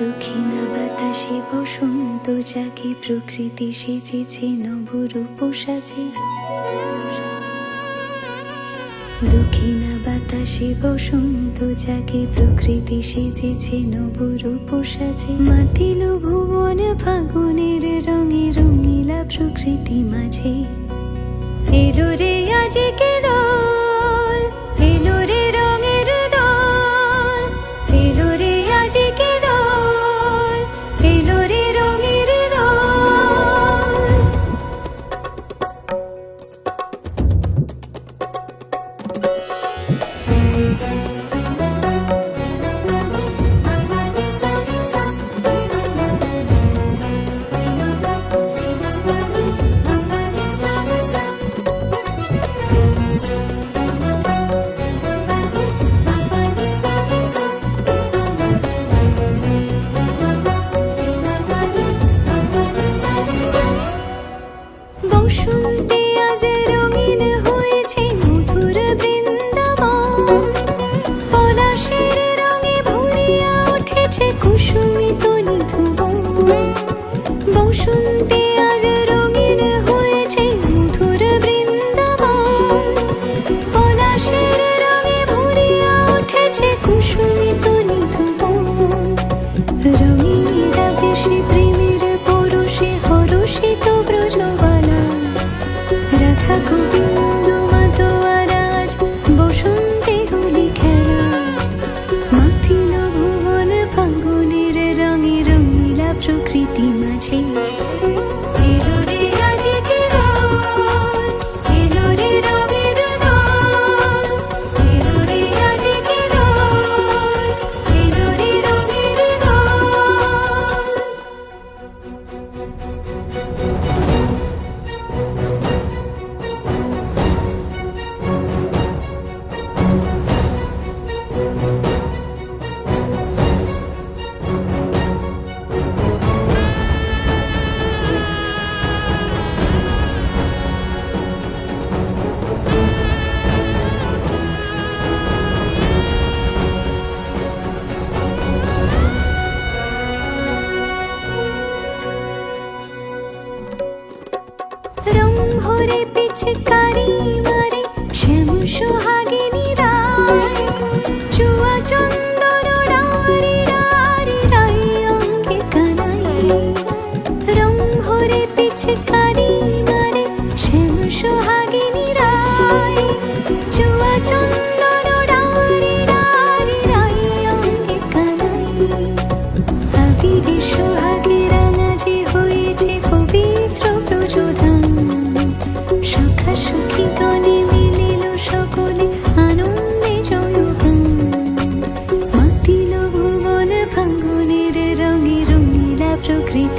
দক্ষিণা বাতাসে বসন্ত জাগে, প্রকৃতি সেজেছে নবরূপ সাজে। দক্ষিণা বাতাসে বসন্ত জাগে, প্রকৃতি সেজেছে নবরূপ সাজে। মাতিল ভুবন ফাগুনের রঙে, রঙিলা প্রকৃতি মাঝে। এলো রে আজকে দোল, এলো রে রঙের দোল, এলো রে আজকে দোল, এলো রে রঙের দোল। বসন্তে আজ রঙিন হয়েছে মধুর বৃন্দাবন, পলাশের রঙে ভরিয়া উঠেছে কুসুমিত নিধুবন। বসন্তে আজ রঙিন হয়েছে মধুর বৃন্দাবন, পলাশের রঙে ভরিয়া উঠেছে কুসুমিত নিধুবন। রঙিনীরা বেশি প্রেমের পরশে হরষিত ব্রজবালা, রাধা গোবিন্দ মাতোয়ার আজ বসন্তে হোলি খেলা। মাতিল ভুবন ফাগুনের রঙে, রঙিলা প্রকৃতি মাঝে। এলো রে আজকে দোল, এলো রে রঙের দোল, এলো রে আজকে দোল, এলো রে রঙের দোল। রং ভরে পিচকারি মারে শ্যাম সোহাগিনী রায়, চুয়া চন্দন ডারি ডারি রাই অঙ্গে কানাই। রং ভরে পিচকারি মারে শ্যাম সোহাগিনী রায়, চুয়া চন্দন ডারি ডারি রাই অঙ্গে কানাই। আবিরে সোহাগে রাঙা যে হয়েছে পবিত্র ব্রজধাম, সখা সখী গণে মিলিল সকলে আনন্দে জয়গান। মাতিল ভুবন ফাগুনের রঙে, রঙিলা প্রকৃতি